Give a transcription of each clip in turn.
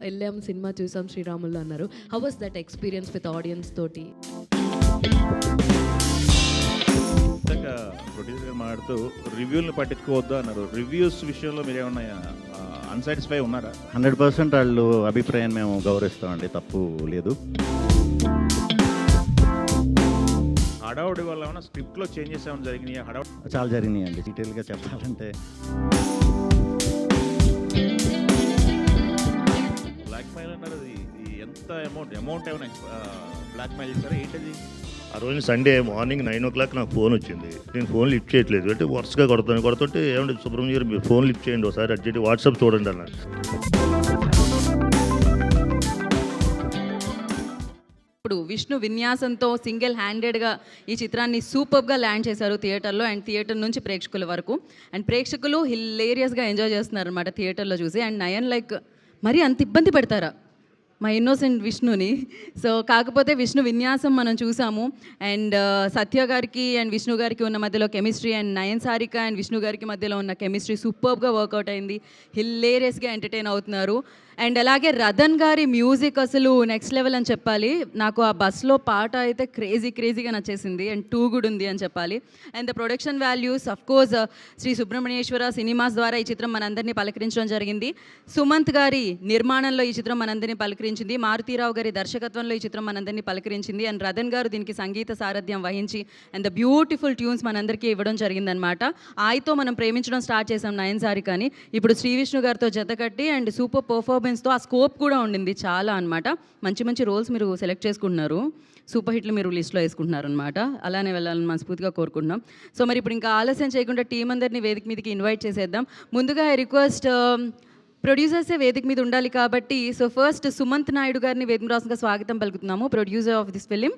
వెళ్ళాం, సినిమా చూసాం శ్రీరాములు అన్నారు. How was that experience with audience తోటి? ప్రొడ్యూసర్ మాట్లాడుతూ రివ్యూలను పట్టించుకోవద్దు అన్నారు. రివ్యూస్ విషయంలో మీరు ఏమన్నా అన్సాటిస్ఫై ఉన్నారా? 100% వాళ్ళు అభిప్రాయాన్ని మేము గౌరవిస్తామండి, తప్పు లేదు. హడావుడి వల్ల ఏమైనా స్క్రిప్ట్లో చేంజెస్ ఏమైనా జరిగినాయి? హడావుడి చాలా జరిగినాయండి. డీటెయిల్గా చెప్పాలంటే బ్లాక్ మెయిల్ అన్నారు. ఎంత అమౌంట్ ఏమైనా బ్లాక్ మెయిల్ చేస్తారా ఏంటది? ఆ రోజు సండే మార్నింగ్ 9 o'clock నాకు ఫోన్ వచ్చింది. నేను ఫోన్ లిఫ్ట్ చేయట్లేదు అంటే వరుసగా కొడుతుంటే ఏమంటే సుబ్రహ్మణ్యం గారు మీరు ఫోన్ లిఫ్ట్ చేయండి, ఒకసారి అర్జెంట్ వాట్సాప్ చూడండి అన్నారు. ఇప్పుడు విష్ణు విన్యాసంతో సింగిల్ హ్యాండెడ్గా ఈ చిత్రాన్ని సూపర్గా ల్యాండ్ చేశారు థియేటర్లో అండ్ థియేటర్ నుంచి ప్రేక్షకుల వరకు. అండ్ ప్రేక్షకులు హిలేరియస్గా ఎంజాయ్ చేస్తున్నారు అనమాట థియేటర్లో చూసి. అండ్ నయన్ మరీ అంత ఇబ్బంది పెడతారా మా ఇన్నోసెంట్ విష్ణుని? సో కాకపోతే విష్ణు విన్యాసం మనం చూసాము. అండ్ సత్య గారికి అండ్ విష్ణు గారికి ఉన్న మధ్యలో chemistry and Nayan Sarika and Vishnu గారికి మధ్యలో ఉన్న కెమిస్ట్రీ సూపర్గా వర్కౌట్ అయింది. హిల్లేరియస్గా ఎంటర్టైన్ అవుతున్నారు. అండ్ అలాగే రతన్ గారి మ్యూజిక్ అసలు నెక్స్ట్ లెవెల్ అని చెప్పాలి. నాకు ఆ బస్లో పాట అయితే క్రేజీగా నచ్చేసింది అండ్ టూ గుడ్ ఉంది అని చెప్పాలి. And the production values of course Sri Subrahmanyeswara Cinemas ద్వారా ఈ చిత్రం మనందరినీ పలకరించడం జరిగింది. సుమంత్ గారి నిర్మాణంలో ఈ చిత్రం మనందరినీ పలకరించింది. మారుతీరావు గారి దర్శకత్వంలో ఈ చిత్రం మనందరినీ పలకరించింది. అండ్ రతన్ గారు దీనికి సంగీత సారథ్యం వహించి అండ్ ద బ్యూటిఫుల్ ట్యూన్స్ మనందరికీ ఇవ్వడం జరిగిందనమాట. ఆయతో మనం ప్రేమించడం స్టార్ట్ చేసాం నయన్ సారికని. ఇప్పుడు శ్రీ విష్ణు గారితో జతకట్టి అండ్ సూపర్ పర్ఫార్మెన్స్తో ఆ స్కోప్ కూడా ఉండింది చాలా అనమాట. మంచి రోల్స్ మీరు సెలెక్ట్ చేసుకుంటున్నారు, సూపర్ హిట్లు మీరు లిస్ట్లో వేసుకుంటున్నారు అనమాట. అలానే వెళ్ళాలని మనస్ఫూర్తిగా కోరుకుంటున్నాం. సో మరి ఇప్పుడు ఇంకా ఆలస్యం చేయకుండా టీం అందరినీ వేదిక మీదకి ఇన్వైట్ చేసేద్దాం. ముందుగా రిక్వెస్ట్ ప్రొడ్యూసర్సే వేదిక మీద ఉండాలి కాబట్టి సో ఫస్ట్ సుమంత్ నాయుడు గారిని వేదిక రాష్ట్రంగా స్వాగతం పలుకుతున్నాము. Producer of this film,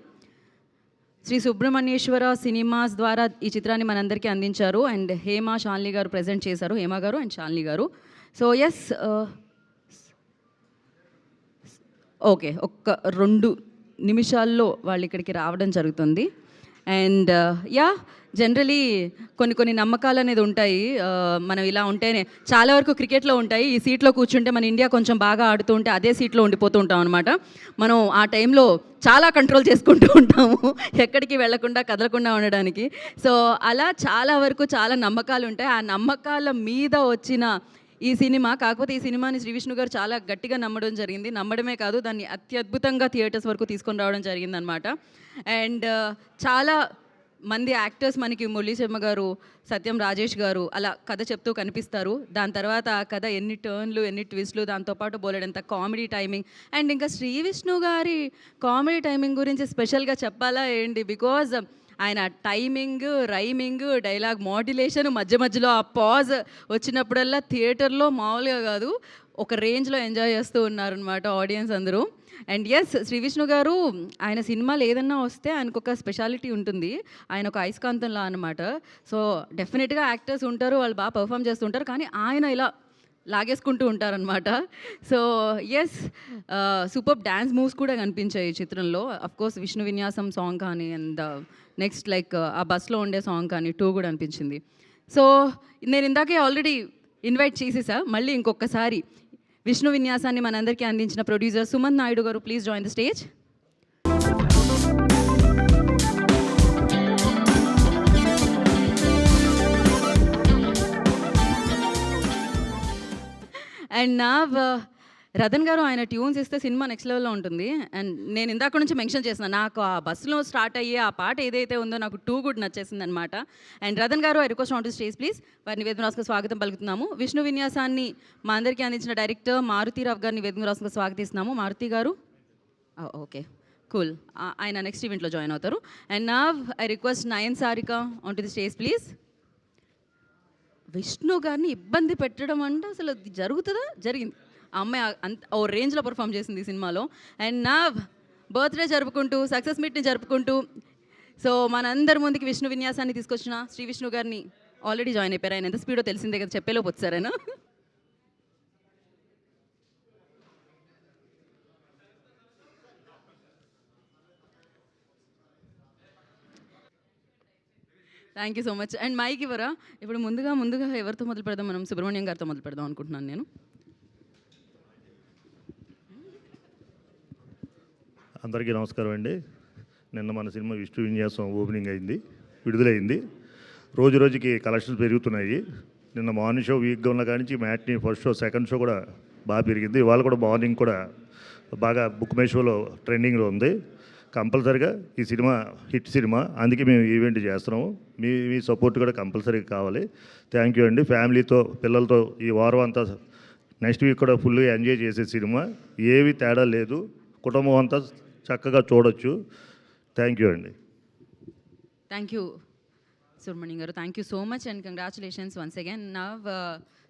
Shri Subrahmanyeswara Cinemas ద్వారా ఈ చిత్రాన్ని మనందరికీ అందించారు. అండ్ హేమ శాలిని గారు ప్రజెంట్ చేశారు, హేమ గారు అండ్ శాలిని గారు. సో ఎస్ ఓకే, ఒక్క 2 నిమిషాల్లో వాళ్ళు ఇక్కడికి రావడం జరుగుతుంది. అండ్ జనరలీ కొన్ని నమ్మకాలు అనేది ఉంటాయి. మనం ఇలా ఉంటేనే చాలా వరకు క్రికెట్లో ఉంటాయి. ఈ సీట్లో కూర్చుంటే మన ఇండియా కొంచెం బాగా ఆడుతూ ఉంటే అదే సీట్లో ఉండిపోతూ ఉంటాం అనమాట. మనం ఆ టైంలో చాలా కంట్రోల్ చేసుకుంటూ ఉంటాము ఎక్కడికి వెళ్లకుండా కదలకుండా ఉండడానికి. సో అలా చాలా వరకు చాలా నమ్మకాలు ఉంటాయి. ఆ నమ్మకాల మీద వచ్చిన ఈ సినిమా. కాకపోతే ఈ సినిమాని శ్రీ విష్ణు గారు చాలా గట్టిగా నమ్మడం జరిగింది. నమ్మడమే కాదు, దాన్ని అత్యద్భుతంగా థియేటర్స్ వరకు తీసుకొని రావడం జరిగిందనమాట. అండ్ చాలా మంది యాక్టర్స్ మనకి మురళీ శర్మ గారు, సత్యం రాజేష్ గారు అలా కథ చెప్తూ కనిపిస్తారు. దాని తర్వాత ఆ కథ ఎన్ని టర్న్లు ఎన్ని ట్విస్ట్లు, దాంతోపాటు బోలెడంత కామెడీ టైమింగ్. అండ్ ఇంకా శ్రీ విష్ణు గారి కామెడీ టైమింగ్ గురించి స్పెషల్గా చెప్పాలా ఏంటి, బికాజ్ ఆయన టైమింగ్, రైమింగ్, డైలాగ్ మాడ్యులేషన్, మధ్యలో ఆ పాజ్ వచ్చినప్పుడల్లా థియేటర్లో మామూలుగా కాదు ఒక రేంజ్లో ఎంజాయ్ చేస్తూ ఉన్నారనమాట ఆడియన్స్ అందరూ. అండ్ ఎస్, శ్రీ విష్ణు గారు ఆయన సినిమాలు ఏదన్నా వస్తే ఆయనకు ఒక స్పెషాలిటీ ఉంటుంది. ఆయన ఒక అయస్కాంతంలా అనమాట. సో డెఫినెట్గా యాక్టర్స్ ఉంటారు, వాళ్ళు బాగా పర్ఫామ్ చేస్తుంటారు, కానీ ఆయన ఇలా లాగేసుకుంటూ ఉంటారనమాట. So yes, super dance moves కూడా కనిపించాయి ఈ చిత్రంలో. అఫ్కోర్స్ విష్ణు విన్యాసం సాంగ్ కానీ అండ్ నెక్స్ట్ ఆ బస్లో ఉండే సాంగ్ కానీ టూ కూడా అనిపించింది. సో నేను ఇందాకే ఆల్రెడీ ఇన్వైట్ చేసేసా, మళ్ళీ ఇంకొకసారి విష్ణు విన్యాసాన్ని మనందరికీ అందించిన ప్రొడ్యూసర్ సుమంత్ నాయుడు గారు, please join the stage. And నా రతన్ గారు ఆయన ట్యూన్స్ ఇస్తే సినిమా నెక్స్ట్ లెవెల్లో ఉంటుంది. అండ్ నేను ఇందాక నుంచి మెన్షన్ చేసిన నాకు ఆ బస్సులో స్టార్ట్ అయ్యే ఆ పాట ఏదైతే ఉందో నాకు టూ గుడ్ నచ్చేసింది అనమాట. అండ్ రతన్ గారు, I request on to stage please. వారిని వేదిక రాష్ట్రంగా స్వాగతం పలుకుతున్నాము. విష్ణు విన్యాసాన్ని మా అందరికీ అందించిన డైరెక్టర్ మారుతీరావు గారిని వేదిక రాష్ట్రంగా స్వాగతిస్తున్నాము. మారుతి గారు, ఓకే కూల్, ఆయన నెక్స్ట్ ఈవెంట్లో జాయిన్ అవుతారు. అండ్ నా I request Nayan Sarika on to the stage please. Vishnu గారిని ఇబ్బంది పెట్టడం అంటే అసలు జరుగుతుందా? జరిగింది. ఆ అమ్మాయి అంత ఓ రేంజ్లో పర్ఫామ్ చేసింది ఈ సినిమాలో. అండ్ నా బర్త్డే జరుపుకుంటూ, సక్సెస్ మీట్ని జరుపుకుంటూ, సో మనందరి ముందుకి విష్ణు విన్యాసాన్ని తీసుకొచ్చిన శ్రీ విష్ణు గారిని ఆల్రెడీ జాయిన్ అయిపోయారు. ఆయన ఎంత స్పీడో తెలిసిందే కదా, చెప్పేలోపు వచ్చారైనా. Thank you so much. And mike ఇవ్వరా? ఇప్పుడు ముందుగా ఎవరితో మొదలు పెడదాం? మనం సుబ్రహ్మణ్యం గారితో మొదలు పెడదాం అనుకుంటున్నాను నేను. అందరికీ నమస్కారం అండి. నిన్న మన సినిమా విష్ణు విన్యాసం ఓపెనింగ్ అయింది, విడుదలైంది. రోజు రోజుకి కలెక్షన్స్ పెరుగుతున్నాయి. నిన్న మార్నింగ్ షో వీక్గా ఉన్న కాడి నుంచి matinee first show second show కూడా బాగా పెరిగింది. ఇవాళ కూడా మార్నింగ్ కూడా బాగా బుక్ మై షోలో ట్రెండింగ్లో ఉంది. కంపల్సరీగా ఈ సినిమా హిట్ సినిమా, అందుకే మేము ఈవెంట్ చేస్తున్నాము. మీ సపోర్ట్ కూడా కంపల్సరీగా కావాలి. థ్యాంక్ యూ అండి. ఫ్యామిలీతో పిల్లలతో ఈ వారం అంతా నెక్స్ట్ వీక్ కూడా ఫుల్గా ఎంజాయ్ చేసే సినిమా, ఏవి తేడా లేదు, కుటుంబం అంతా చక్కగా చూడొచ్చు. థ్యాంక్ యూ అండి. థ్యాంక్ యూ సుబ్రహ్మణ్యం గారు, thank you so much and congratulations once again. నా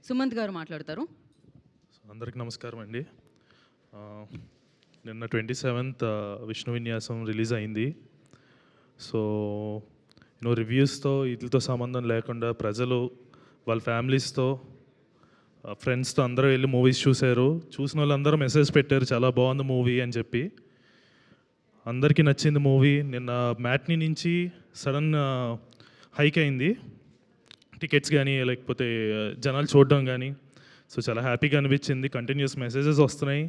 సుమంత్ గారు మాట్లాడతారు. అందరికి నమస్కారం అండి. నిన్న 27th విష్ణు విన్యాసం రిలీజ్ అయింది. సో రివ్యూస్తో వీటితో సంబంధం లేకుండా ప్రజలు వాళ్ళ ఫ్యామిలీస్తో ఫ్రెండ్స్తో అందరూ వెళ్ళి మూవీస్ చూశారు. చూసిన వాళ్ళందరూ మెసేజ్ పెట్టారు చాలా బాగుంది మూవీ అని చెప్పి. అందరికీ నచ్చింది మూవీ. నిన్న మ్యాట్నీ నుంచి సడన్ హైక్ అయింది టికెట్స్ కానీ, లేకపోతే జనాలు చూడడం కానీ. సో చాలా హ్యాపీగా అనిపించింది. కంటిన్యూస్ మెసేజెస్ వస్తున్నాయి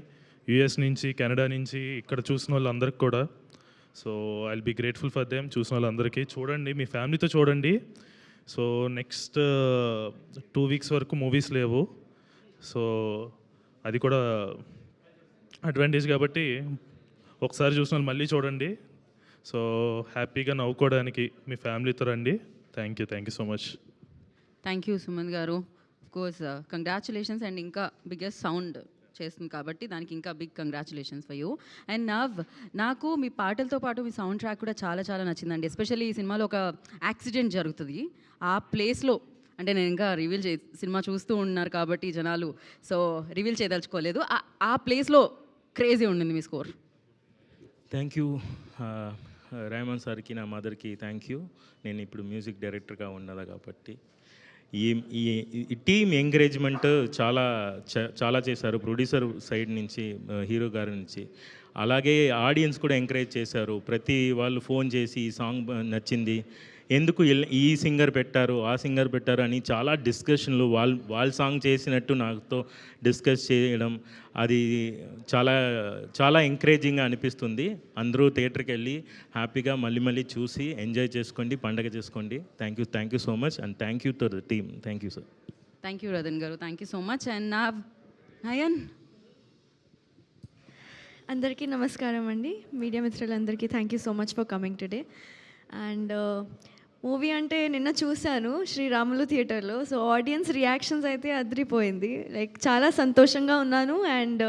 యూఎస్ నుంచి, కెనడా నుంచి, ఇక్కడ చూసిన వాళ్ళందరికీ కూడా. So I will be grateful for them. చూసిన వాళ్ళందరికీ చూడండి, మీ ఫ్యామిలీతో చూడండి. సో నెక్స్ట్ 2 weeks వరకు మూవీస్ లేవు. సో అది కూడా అడ్వాంటేజ్ కాబట్టి ఒకసారి చూసిన వాళ్ళు మళ్ళీ చూడండి. సో హ్యాపీగా నవ్వుకోవడానికి మీ ఫ్యామిలీతో రండి. Thank you so much. Thank you Sumanth garu. Of course congratulations. And ఇంకా బిగ్గెస్ట్ సౌండ్ చేస్తుంది కాబట్టి దానికి ఇంకా big congratulations for you. And నాకు మీ పాటలతో పాటు మీ సౌండ్ ట్రాక్ కూడా చాలా చాలా నచ్చిందండి. ఎస్పెషల్లీ ఈ సినిమాలో ఒక యాక్సిడెంట్ జరుగుతుంది. ఆ ప్లేస్లో, అంటే నేను ఇంకా రివీల్ సినిమా చూస్తూ ఉన్నారు కాబట్టి జనాలు, సో రివీల్ చేయదలుచుకోలేదు. ఆ ప్లేస్లో క్రేజీ ఉండింది మీ స్కోర్. థ్యాంక్ యూ రెహమాన్ సార్కి, నా మదర్కి థ్యాంక్ యూ. నేను ఇప్పుడు మ్యూజిక్ డైరెక్టర్గా ఉండాలి కాబట్టి ఈ టీమ్ ఎంకరేజ్మెంట్ చాలా చేశారు ప్రొడ్యూసర్ సైడ్ నుంచి, హీరో గారి నుంచి. అలాగే ఆడియన్స్ కూడా ఎంకరేజ్ చేశారు. ప్రతి వాళ్ళు ఫోన్ చేసి ఈ సాంగ్ నచ్చింది, ఎందుకు ఈ సింగర్ పెట్టారు, ఆ సింగర్ పెట్టారు అని చాలా డిస్కషన్లు, వాళ్ళ సాంగ్ చేసినట్టు నాతో డిస్కస్ చేయడం, అది చాలా చాలా ఎంకరేజింగ్గా అనిపిస్తుంది. అందరూ థియేటర్కి వెళ్ళి హ్యాపీగా మళ్ళీ చూసి ఎంజాయ్ చేసుకోండి, పండగ చేసుకోండి. Thank you so much and thank you to the team. Thank you sir. Thank you Ratan garu, thank you so much. And Nayan. అందరికీ నమస్కారం అండి. మీడియా మిత్రులందరికీ thank you so much for coming today. And movie అంటే నిన్న చూశాను శ్రీరాములు థియేటర్లో. సో ఆడియన్స్ రియాక్షన్స్ అయితే అదిరిపోయింది. లైక్ చాలా సంతోషంగా ఉన్నాను. అండ్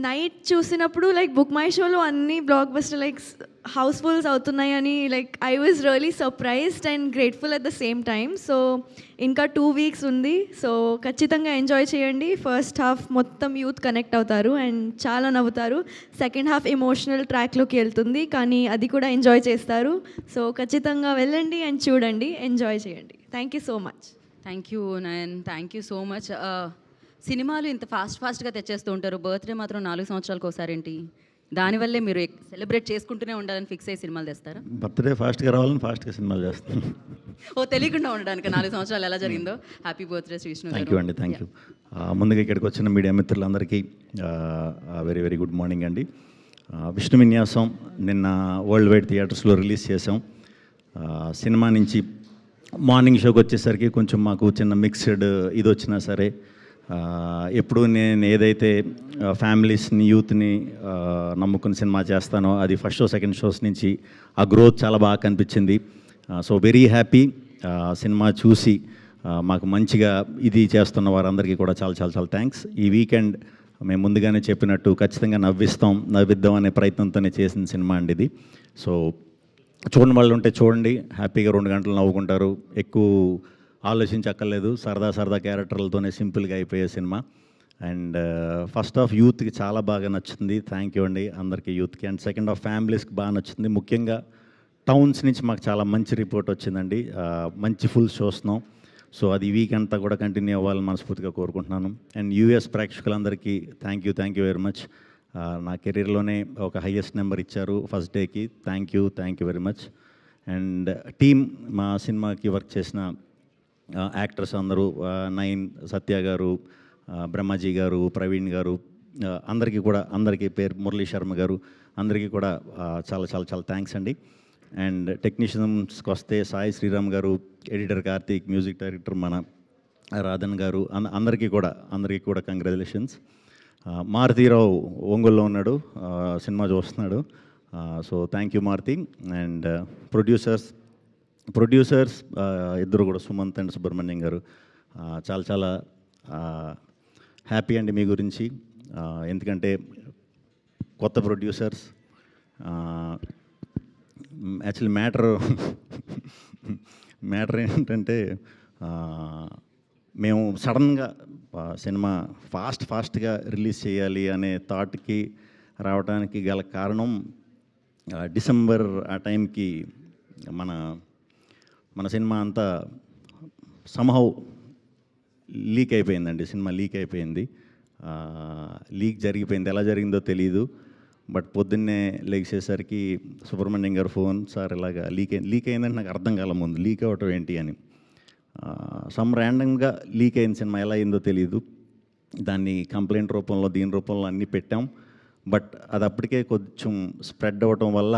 నైట్ చూసినప్పుడు లైక్ బుక్ మై షోలో అన్ని బ్లాక్ బస్టర్ లైక్ హౌస్ఫుల్స్ అవుతున్నాయని like I was really surprised and grateful at the same time. So ఇంకా 2 weeks ఉంది. సో ఖచ్చితంగా ఎంజాయ్ చేయండి. ఫస్ట్ హాఫ్ మొత్తం యూత్ కనెక్ట్ అవుతారు అండ్ చాలా నవ్వుతారు. సెకండ్ హాఫ్ ఎమోషనల్ ట్రాక్లోకి వెళ్తుంది, కానీ అది కూడా ఎంజాయ్ చేస్తారు. సో ఖచ్చితంగా వెళ్ళండి అండ్ చూడండి, ఎంజాయ్ చేయండి. Thank you so much. Thank you Nayan, thank you so much. సినిమాలు ఇంత ఫాస్ట్గా తెచ్చేస్తూ ఉంటారు, బర్త్డే మాత్రం 4 సంవత్సరాలకు ఒకసారి ఏంటి? దానివల్లే మీరు సెలబ్రేట్ చేసుకుంటూనే ఉండాలని ఫిక్స్ అయ్యి సినిమాలు తెస్తారా? బర్త్డే ఫాస్ట్గా రావాలని ఫాస్ట్గా సినిమాలు చేస్తాను. తెలియకుండా ఉండడానికి 4 సంవత్సరాలు ఎలా జరిగిందో. Happy birthday Shri Vishnu. Thank you అండి, థ్యాంక్ యూ. ముందుగా ఇక్కడికి వచ్చిన మీడియా మిత్రులందరికీ వెరీ గుడ్ మార్నింగ్ అండి. విష్ణు విన్యాసం నిన్న వరల్డ్ వైడ్ థియేటర్స్లో రిలీజ్ చేసాం. సినిమా నుంచి మార్నింగ్ షోకి వచ్చేసరికి కొంచెం మాకు చిన్న మిక్స్డ్ ఇది వచ్చినా సరే, ఎప్పుడు నేను ఏదైతే ఫ్యామిలీస్ని, యూత్ని నమ్ముకుని సినిమా చేస్తానో అది ఫస్ట్ షో సెకండ్ షోస్ నుంచి ఆ గ్రోత్ చాలా బాగా కనిపించింది. So very happy. సినిమా చూసి మాకు మంచిగా ఇది చేస్తున్న వారందరికీ కూడా చాలా చాలా చాలా థ్యాంక్స్. ఈ వీకెండ్ మేము ముందుగానే చెప్పినట్టు ఖచ్చితంగా నవ్విద్దాం అనే ప్రయత్నంతోనే చేసిన సినిమా అండి ఇది. సో చూడని వాళ్ళు ఉంటే చూడండి, హ్యాపీగా 2 గంటలు నవ్వుకుంటారు. ఎక్కువ ఆలోచించక్కర్లేదు, సరదా క్యారెక్టర్లతోనే సింపుల్గా అయిపోయే సినిమా. అండ్ ఫస్ట్ హాఫ్ యూత్కి చాలా బాగా నచ్చింది. థ్యాంక్ యూ అండి అందరికీ, యూత్కి. అండ్ సెకండ్ హాఫ్ ఫ్యామిలీస్కి బాగా నచ్చింది. ముఖ్యంగా టౌన్స్ నుంచి మాకు చాలా మంచి రిపోర్ట్ వచ్చిందండి. మంచి ఫుల్ చూస్తున్నాం. సో అది వీక్ అంతా కూడా కంటిన్యూ అవ్వాలని మనస్ఫూర్తిగా కోరుకుంటున్నాను. అండ్ యూఎస్ ప్రేక్షకులందరికీ థ్యాంక్ యూ వెరీ మచ్. నా కెరీర్లోనే ఒక హైయెస్ట్ నెంబర్ ఇచ్చారు ఫస్ట్ డేకి. Thank you very much. And team, మా సినిమాకి వర్క్ చేసిన యాక్టర్స్ అందరూ, నయన్, సత్య గారు, బ్రహ్మాజీ గారు, ప్రవీణ్ గారు, అందరికీ పేరు మురళీ శర్మ గారు అందరికీ కూడా చాలా చాలా చాలా థ్యాంక్స్ అండి. అండ్ టెక్నీషియన్స్కి వస్తే సాయి శ్రీరామ్ గారు, ఎడిటర్ కార్తీక్, మ్యూజిక్ డైరెక్టర్ మన రాధన్ గారు, అందరికీ కూడా కంగ్రాచులేషన్స్. మారుతీరావు ఒంగోలులో ఉన్నాడు, సినిమా చూస్తున్నాడు. So thank you Maruthi. And producers ఇద్దరు కూడా, సుమంత్ అండ్ సుబ్రహ్మణ్యం గారు, చాలా చాలా హ్యాపీ అండి మీ గురించి. ఎందుకంటే కొత్త ప్రొడ్యూసర్స్. యాక్చువల్లీ మ్యాటర్ ఏంటంటే మేము సడన్గా సినిమా ఫాస్ట్గా రిలీజ్ చేయాలి అనే థాట్కి రావడానికి గల కారణం డిసెంబర్ ఆ టైంకి మన సినిమా అంతా సంహౌ లీక్ అయిపోయిందండి. సినిమా లీక్ అయిపోయింది. లీక్ జరిగిపోయింది, ఎలా జరిగిందో తెలీదు. బట్ పొద్దున్నే లేచేసరికి సుబ్రహ్మణ్యం గారు ఫోన్, సార్ ఇలాగా లీక్ అయిందంటే నాకు అర్థం కాల ముందు లీక్ అవ్వటం ఏంటి అని. సమ్ ర్యాండమ్గా లీక్ అయిన సినిమా ఎలా అయిందో తెలీదు. దాన్ని కంప్లైంట్ రూపంలో దీని రూపంలో అన్నీ పెట్టాం. బట్ అది అప్పటికే కొంచెం స్ప్రెడ్ అవ్వటం వల్ల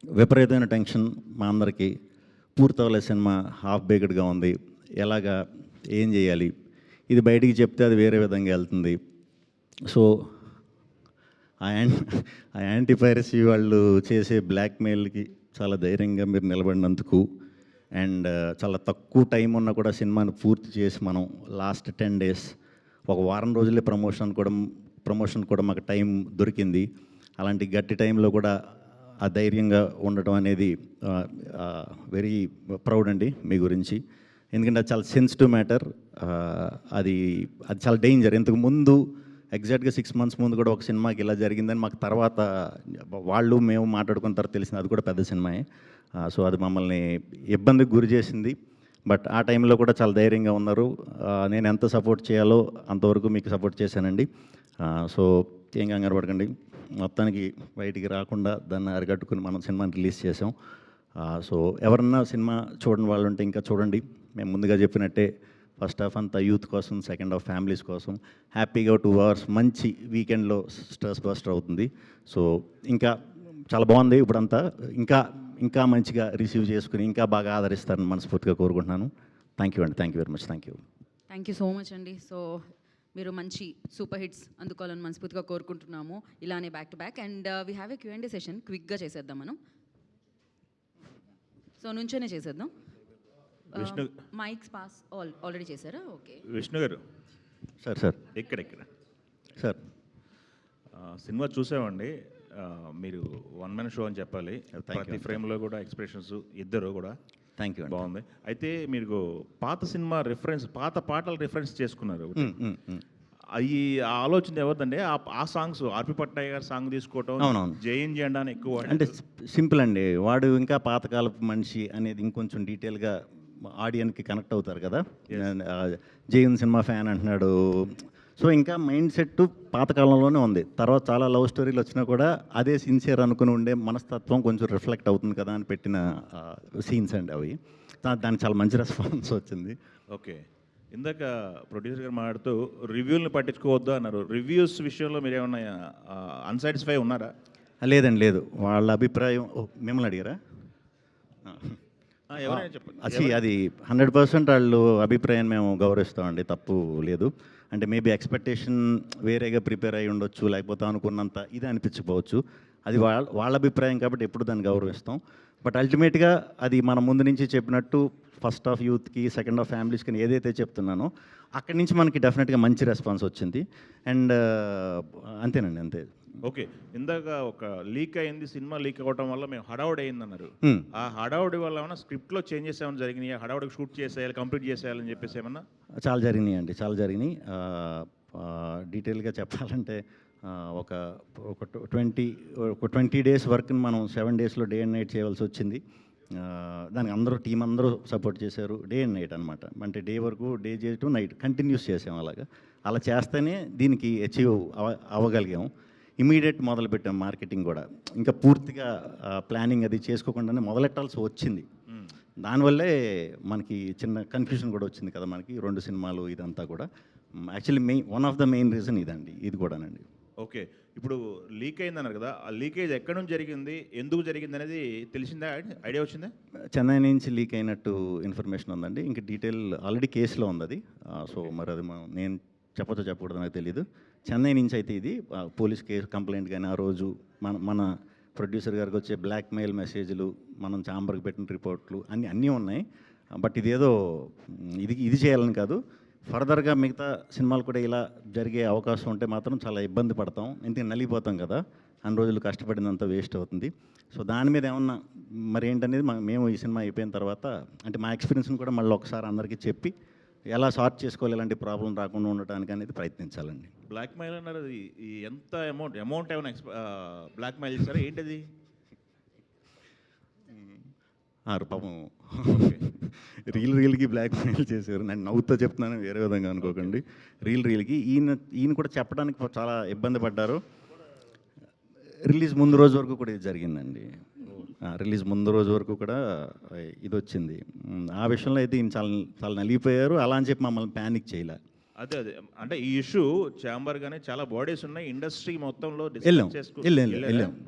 విపరీతమైన టెన్షన్ మా అందరికీ. పూర్తవలే సినిమా హాఫ్ బేక్డ్గా ఉంది, ఎలాగా ఏం చేయాలి, ఇది బయటికి చెప్తే అది వేరే విధంగా వెళ్తుంది. సో ఆ యాంటీ పైరసీ వాళ్ళు చేసే బ్లాక్మెయిల్కి చాలా ధైర్యంగా మీరు నిలబడినందుకు, అండ్ చాలా తక్కువ టైం ఉన్నా కూడా సినిమాని పూర్తి చేసి మనం లాస్ట్ 10 days, ఒక వారం రోజులే ప్రమోషన్ కూడా మాకు టైం దొరికింది. అలాంటి గట్టి టైంలో కూడా ఆ ధైర్యంగా ఉండటం అనేది వెరీ ప్రౌడ్ అండి మీ గురించి. ఎందుకంటే అది చాలా సెన్సిటివ్ మ్యాటర్. అది చాలా డేంజర్. ఇంతకు ముందు ఎగ్జాక్ట్గా 6 months ముందు కూడా ఒక సినిమాకి ఇలా జరిగిందని మాకు తర్వాత మేము మాట్లాడుకున్న తర్వాత తెలిసింది. అది కూడా పెద్ద సినిమాయే. సో అది మమ్మల్ని ఇబ్బందికి గురి చేసింది. బట్ ఆ టైంలో కూడా చాలా ధైర్యంగా ఉన్నారు. నేను ఎంత సపోర్ట్ చేయాలో అంతవరకు మీకు సపోర్ట్ చేశానండి. సో ఏం కంగారు పడకండి, మొత్తానికి బయటికి రాకుండా దాన్ని అరికట్టుకుని మనం సినిమాని రిలీజ్ చేసాం. సో ఎవరన్నా సినిమా చూడని వాళ్ళు ఉంటే ఇంకా చూడండి. మేము ముందుగా చెప్పినట్టే ఫస్ట్ హాఫ్ అంతా యూత్ కోసం, సెకండ్ హాఫ్ ఫ్యామిలీస్ కోసం. హ్యాపీగా 2 hours మంచి వీకెండ్లో స్ట్రెస్ బస్టర్ అవుతుంది. సో ఇంకా చాలా బాగుంది. ఇప్పుడంతా ఇంకా మంచిగా రిసీవ్ చేసుకుని ఇంకా బాగా ఆదరిస్తారని మనస్ఫూర్తిగా కోరుకుంటున్నాను. థ్యాంక్ యూ అండి. Thank you very much. Thank you so much అండి. సో మీరు మంచి సూపర్ హిట్స్ అందుకోవాలని మనస్ఫూర్తిగా కోరుకుంటున్నాము. ఇలానే back to back. And we have a Q&A session. క్విక్గా చేసేద్దాం మనం. సో నుంచోనే చేసేద్దాం. విష్ణు మైక్స్ పాస్ ఆల్రెడీ చేశారా? ఓకే. విష్ణు గారు సార్ ఇక్కడ సార్ సినిమా చూసామండి. మీరు 1 man షో అని చెప్పాలి. ప్రతి ఫ్రేమ్లో కూడా ఎక్స్ప్రెషన్స్ ఇద్దరు కూడా థ్యాంక్ యూ. బాగుంది. అయితే మీరు పాత సినిమా పాత పాటలు రిఫరెన్స్ చేసుకున్నారు. అవి ఆ ఆలోచన ఎవరిదండి? ఆ సాంగ్స్ ఆర్పి పట్నాయక్ గారి సాంగ్ తీసుకోవటం, జేఎన్ జెండా అని ఎక్కువ అంటే సింపుల్ అండి. వాడు ఇంకా పాతకాలపు మనిషి అనేది ఇంకొంచెం డీటెయిల్గా ఆడియన్కి కనెక్ట్ అవుతారు కదా. జేఎన్ సినిమా ఫ్యాన్ అంటున్నాడు. సో ఇంకా మైండ్ సెట్ పాతకాలంలోనే ఉంది. తర్వాత చాలా లవ్ స్టోరీలు వచ్చినా కూడా అదే సిన్సియర్ అనుకుని ఉండే మనస్తత్వం కొంచెం రిఫ్లెక్ట్ అవుతుంది కదా అని పెట్టిన సీన్స్ అండి అవి. దానికి చాలా మంచి రెస్పాన్స్ వచ్చింది. ఓకే. ఇందాక ప్రొడ్యూసర్ గారు మాట్లాడుతూ రివ్యూలను పట్టించుకోవద్దు అన్నారు. రివ్యూస్ విషయంలో మీరు ఏమన్నా అన్సాటిస్ఫై ఉన్నారా? లేదండి, లేదు. వాళ్ళ అభిప్రాయం మిమ్మల్ని అడిగారా? ఎవరైనా చెప్పండి. అది 100% వాళ్ళు అభిప్రాయాన్ని మేము గౌరవిస్తామండి, తప్పు లేదు. అంటే మేబీ ఎక్స్పెక్టేషన్ వేరేగా ప్రిపేర్ అయ్యి ఉండొచ్చు, లేకపోతే అనుకున్నంత ఇది అనిపించకపోవచ్చు. అది వాళ్ళ అభిప్రాయం కాబట్టి ఎప్పుడు దాన్ని గౌరవిస్తాం. బట్ అల్టిమేట్గా అది మన ముందు నుంచి చెప్పినట్టు ఫస్ట్ హాఫ్ యూత్కి, సెకండ్ హాఫ్ ఫ్యామిలీస్కి ఏదైతే చెప్తున్నానో అక్కడి నుంచి మనకి డెఫినెట్గా మంచి రెస్పాన్స్ వచ్చింది. అండ్ అంతేనండి, అంతే. ఓకే. ఇందాక ఒక లీక్ అయింది, సినిమా లీక్ అవ్వడం వల్ల మేము హడావుడి అయిందన్నారు. ఆ హడావుడి వల్ల ఏమన్నా స్క్రిప్ట్లో చేంజెస్ ఏమైనా జరిగినాయి? హడావుడికి షూట్ చేసేయాలి, కంప్లీట్ చేసేయాలని చెప్పేసి ఏమన్నా? చాలా జరిగినాయి అండి, చాలా జరిగినాయి. డీటెయిల్గా చెప్పాలంటే ఒక 20 days వర్క్ని మనం 7 daysలో డే అండ్ నైట్ చేయవలసి వచ్చింది. దానికి టీం అందరూ సపోర్ట్ చేశారు. డే అండ్ నైట్ అనమాట. అంటే డే వరకు డే చేయటం, నైట్ కంటిన్యూస్ చేసాం. అలా చేస్తేనే దీనికి అచీవ్ అవ్వగలిగాం. ఇమీడియట్ మొదలుపెట్టాం మార్కెటింగ్ కూడా. ఇంకా పూర్తిగా ప్లానింగ్ అది చేసుకోకుండానే మొదలెట్టాల్సి వచ్చింది. దానివల్లే మనకి చిన్న కన్ఫ్యూజన్ కూడా వచ్చింది కదా మనకి, 2 సినిమాలు ఇదంతా కూడా. Actually one of the main reason ఇదండి, ఇది కూడానండి. ఓకే, ఇప్పుడు లీక్ అయిందన్నారు కదా, ఆ లీకేజ్ ఎక్కడి నుంచి జరిగింది, ఎందుకు జరిగింది అనేది తెలిసిందా, ఐడియా వచ్చిందా? చెన్నై నుంచి లీక్ అయినట్టు ఇన్ఫర్మేషన్ ఉందండి. ఇంకా డీటెయిల్ ఆల్రెడీ కేసులో ఉంది అది. సో మరి అది నేను చెప్పచ్చో చెప్పకూడదు నాకు తెలీదు. చెన్నై నుంచి అయితే ఇది పోలీస్ కేసు కంప్లైంట్ కానీ ఆ రోజు మన ప్రొడ్యూసర్ గారికి వచ్చే బ్లాక్మెయిల్ మెసేజ్లు, మనం ఛాంబర్కి పెట్టిన రిపోర్ట్లు అన్నీ ఉన్నాయి. బట్ ఇదేదో ఇది చేయాలని కాదు, ఫర్దర్గా మిగతా సినిమాలు కూడా ఇలా జరిగే అవకాశం ఉంటే మాత్రం చాలా ఇబ్బంది పడతాం. ఎందుకంటే నలిగిపోతాం కదా, అన్ని రోజులు కష్టపడినంత వేస్ట్ అవుతుంది. సో దాని మీద ఏమన్నా మరి ఏంటనేది మేము ఈ సినిమా అయిపోయిన తర్వాత అంటే మా ఎక్స్పీరియన్స్ని కూడా మళ్ళీ ఒకసారి అందరికీ చెప్పి ఎలా సార్ట్ చేసుకోవాలి, ఎలాంటి ప్రాబ్లం రాకుండా ఉండటానికి అనేది ప్రయత్నించాలండి. బ్లాక్మెయిల్ అన్నారు, అది ఎంత అమౌంట్ ఏమైనా బ్లాక్మెయిల్ చేస్తారా ఏంటది? పాపం రీల్కి బ్లాక్మెయిల్ చేశారు. నేను నవ్వుతో చెప్తున్నాను, వేరే విధంగా అనుకోకండి. రీల్కి ఈయన కూడా చెప్పడానికి చాలా ఇబ్బంది పడ్డారు. రిలీజ్ ముందు రోజు వరకు కూడా ఇది జరిగిందండి. రిలీజ్ ముందు రోజు వరకు కూడా ఇది వచ్చింది. ఆ విషయంలో అయితే ఈయన చాలా నలిగిపోయారు. అలా అని చెప్పి మమ్మల్ని ప్యానిక్ చేయలే. అదే అంటే ఈ ఇష్యూ ఛాంబర్ గానే చాలా బాడీస్ ఉన్నాయి, ఇండస్ట్రీ మొత్తంలో వెళ్ళాం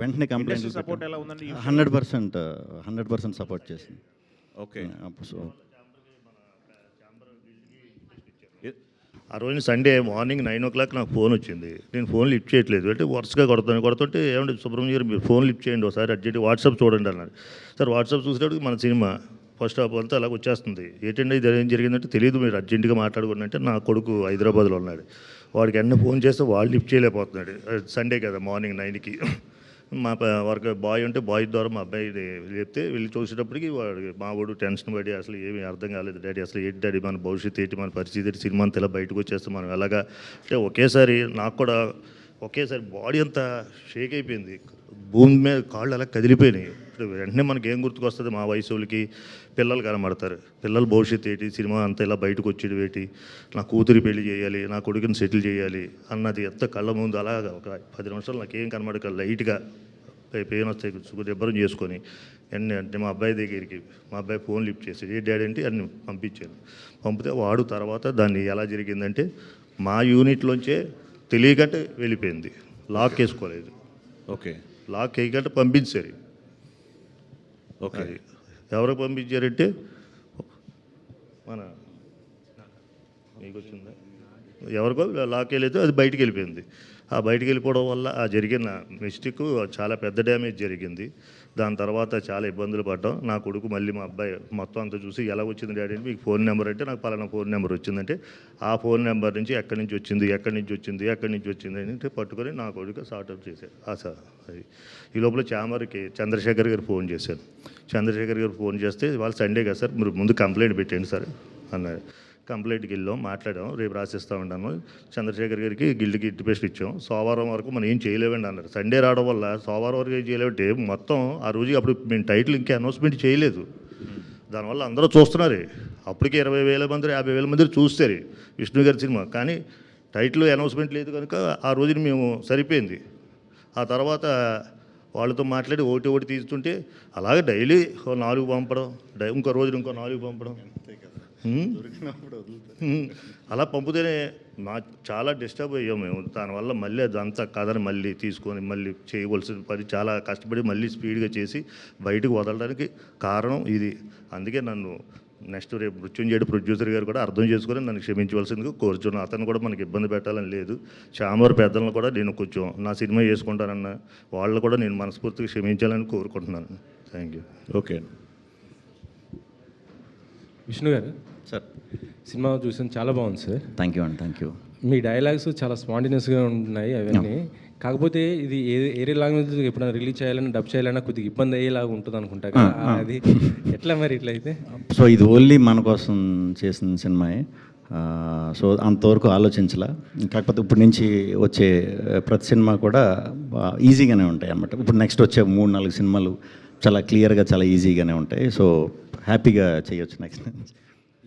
వెంటనే కంప్లైంట్ సపోర్ట్ ఎలా ఉందండి? 100% సపోర్ట్ చేసింది. ఓకే, సో ఆ రోజు సండే మార్నింగ్ 9 o'clock నాకు ఫోన్ వచ్చింది. నేను ఫోన్ లిఫ్ట్ చేయట్లేదు అంటే వరుసగా కొడుతుంటే ఏమంటే సుబ్రహ్మణ్యం గారు మీరు ఫోన్ లిఫ్ట్ చేయండి ఒకసారి అర్జెంట్ వాట్సాప్ చూడండి అన్నారు. సార్ వాట్సాప్ చూసేటప్పుడు మన సినిమా ఫస్ట్ హాఫ్ అంతా అలాగ వచ్చేస్తుంది. ఏంటంటే ఇది ఏం జరిగిందంటే తెలియదు, మీరు అర్జెంటుగా మాట్లాడుకుని అంటే నా కొడుకు హైదరాబాద్లో ఉన్నాడు, వాడికి అన్న ఫోన్ చేస్తే వాడు లిఫ్ట్ చేయలేకపోతున్నాడు. సండే కదా మార్నింగ్ 9కి మా వర్క్ బాయ్ ఉంటే బాయ్ ద్వారా మా అబ్బాయి చెప్తే వెళ్ళి చూసేటప్పటికి వాడు మా వాడు టెన్షన్ పడి అసలు ఏమీ అర్థం కాలేదు, డాడీ అసలు ఏంటి డాడీ మన భవిష్యత్తు ఏంటి, మన పరిస్థితి ఏంటి, సినిమా అంతా ఇలా బయటకు వచ్చేస్తే మనం ఎలాగా అంటే నాకు కూడా ఒకేసారి బాడీ అంతా షేక్ అయిపోయింది, భూమి మీద కాళ్ళు అలా కదిలిపోయినాయి. వెంటనే మనకి ఏం గుర్తుకొస్తుంది, మా వయసు వాళ్ళకి పిల్లలు కనబడతారు, పిల్లల భవిష్యత్తు ఏంటి, సినిమా అంతా ఇలా బయటకు వచ్చేది ఏంటి, నా కూతురి పెళ్లి చేయాలి, నా కొడుకుని సెటిల్ చేయాలి అన్నది ఎంత కళ్ళ ముందు అలాగా ఒక 10 నిమిషాలు నాకేం కనబడక లైట్గా పెయిన్ వస్తాయి దెబ్బరం చేసుకొని అంటే మా అబ్బాయి దగ్గరికి మా అబ్బాయి ఫోన్ లిఫ్ట్ చేసి ఏ డాడీ అంటే అన్ని పంపించాను. పంపితే వాడు తర్వాత దాన్ని ఎలా జరిగిందంటే మా యూనిట్లోంచే తెలియకంటే వెళ్ళిపోయింది, లాక్ వేసుకోలేదు. ఓకే, లాక్ వేయకంటే పంపించారు. ఓకే, ఎవరికి పంపించారంటే మన మీకు వచ్చిందా ఎవరికో లాక్ వెళ్ళితే అది బయటికి వెళ్ళిపోయింది. ఆ బయటికి వెళ్ళిపోవడం వల్ల ఆ జరిగిన మిస్టేక్ చాలా పెద్ద డ్యామేజ్ జరిగింది. దాని తర్వాత చాలా ఇబ్బందులు పడ్డాం. నా కొడుకు మళ్ళీ మా అబ్బాయి మొత్తం అంతా చూసి ఎలా వచ్చింది డాడీ అంటే మీకు ఫోన్ నెంబర్ అంటే నాకు పలానా ఫోన్ నెంబర్ వచ్చిందంటే ఆ ఫోన్ నెంబర్ నుంచి ఎక్కడి నుంచి వచ్చింది అంటే పట్టుకొని నా కొడుకు సార్ట్అవుట్ చేశారు. సార్ అది ఈ లోపల ఛాంబర్కి చంద్రశేఖర్ గారు ఫోన్ చేశారు. చంద్రశేఖర్ గారు ఫోన్ చేస్తే వాళ్ళు సండే కదా సార్ మీరు ముందు కంప్లైంట్ పెట్టండి సార్ అన్నారు. కంప్లైంట్కి వెళ్ళాం, మాట్లాడాం, రేపు రాసిస్తూ ఉంటాను. చంద్రశేఖర్ గారికి గిల్డ్కి ఇంటిపేస్ట్ ఇచ్చాం. సోమవారం వరకు మనం ఏం చేయలేవండి అన్నారు. సండే రావడం వల్ల సోమవారం వరకు ఏం చేయలేవంటే మొత్తం ఆ రోజు అప్పుడు మేము టైటిల్ ఇంకా అనౌన్స్మెంట్ చేయలేదు. దానివల్ల అందరూ చూస్తున్నారు. అప్పటికే 20,000 మంది 50,000 మంది చూస్తారు విష్ణు గారి సినిమా, కానీ టైటిల్ అనౌన్స్మెంట్ లేదు కనుక ఆ రోజున మేము సరిపోయింది. ఆ తర్వాత వాళ్ళతో మాట్లాడి ఒకటి తీస్తుంటే అలాగే డైలీ 4 పంపడం, ఇంకో రోజు ఇంకో 4 పంపడం, అలా పంపితేనే చాలా డిస్టర్బ్ అయ్యాం మేము. దానివల్ల మళ్ళీ అదంతా కథని మళ్ళీ తీసుకొని మళ్ళీ చేయవలసిన పని చాలా కష్టపడి మళ్ళీ స్పీడ్గా చేసి బయటకు వదలడానికి కారణం ఇది. అందుకే నన్ను నెక్స్ట్ రేపు మృత్యుంజయుడు ప్రొడ్యూసర్ గారు కూడా అర్థం చేసుకొని నన్ను క్షమించవలసిందిగా కోరుచున్నాను. అతను కూడా మనకి ఇబ్బంది పెట్టాలని లేదు. ఛాంబర్ పెద్దలను కూడా నేను కొంచెం నా సినిమా చేసుకుంటానన్న వాళ్ళు కూడా నేను మనస్ఫూర్తిగా క్షమించాలని కోరుకుంటున్నాను. Thank you. ఓకే విష్ణు గారు సార్, సినిమా చూసాను, చాలా బాగుంది sir. Thank you. Me dialogues చాలా స్పాంటినియస్గా ఉన్నాయి అవన్నీ. కాకపోతే ఇది ఏరే లాంగ్వేజ్ ఎప్పుడైనా రిలీజ్ చేయాలన్నా డబ్ చేయాలన్నా కొద్దిగా ఇబ్బంది అయ్యేలాగా ఉంటుంది అనుకుంటా కదా, అది ఎట్లా మరి ఇట్లా అయితే? సో ఇది ఓన్లీ మన కోసం చేసిన సినిమాయే. సో అంతవరకు ఆలోచించలా. కాకపోతే ఇప్పుడు నుంచి వచ్చే ప్రతి సినిమా కూడా ఈజీగానే ఉంటాయి అన్నమాట. ఇప్పుడు నెక్స్ట్ వచ్చే 3-4 సినిమాలు చాలా క్లియర్గా చాలా ఈజీగానే ఉంటాయి. సో హ్యాపీగా చేయొచ్చు నెక్స్ట్.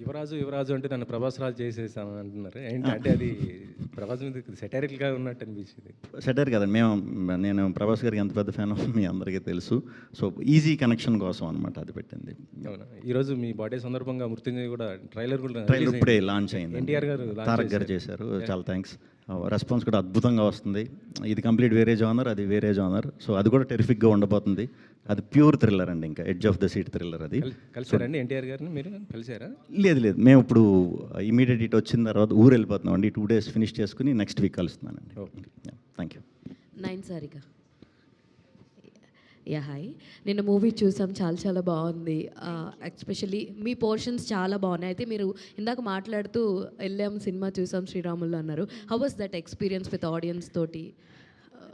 యువరాజు అంటే నన్ను ప్రభాస్ రాజు చేసేసాను అంటున్నారు ఏంటి అంటే అది ప్రభాస్ మీద సెటైరికల్గా ఉన్నట్టు అనిపించింది. సెటైర్ కదండి, నేను ప్రభాస్ గారికి ఎంత పెద్ద ఫ్యాన్ మీ అందరికీ తెలుసు. సో ఈజీ కనెక్షన్ కోసం అనమాట అది పెట్టింది. అవునా, ఈరోజు మీ బర్త్డే సందర్భంగా మృత్యుంజయ్ కూడా ట్రైలర్ ఇప్పుడే లాంచ్ అయింది. ఎన్టీఆర్ గారు తారక్ గారు చేశారు. చాలా థ్యాంక్స్. రెస్పాన్స్ కూడా అద్భుతంగా వస్తుంది. ఇది కంప్లీట్ వేరే జానర్, అది వేరే జానర్. సో అది కూడా టెరిఫిక్గా ఉండబోతుంది. అది ప్యూర్ థ్రిల్లర్ అండి, ఇంకా edge of the seat thriller. అది కలిసారండి ఎన్టీఆర్ గారిని, మీరు కలిసారా? లేదు, మేము ఇప్పుడు ఇమీడియట్ ఇట్ వచ్చిన తర్వాత ఊరు వెళ్ళిపోతున్నాం అండి. 2 days ఫినిష్ చేసుకుని నెక్స్ట్ వీక్ కలుస్తున్నానండి. Thank you. 9 Sarika. Yeah hi, నిన్న మూవీ చూసాం, చాలా బాగుంది. ఎస్పెషల్లీ మీ పోర్షన్స్ చాలా బాగున్నాయి. అయితే మీరు ఇందాక మాట్లాడుతూ వెళ్ళాం సినిమా చూసాం శ్రీరాములు అన్నారు. How was that experience with audience తోటి?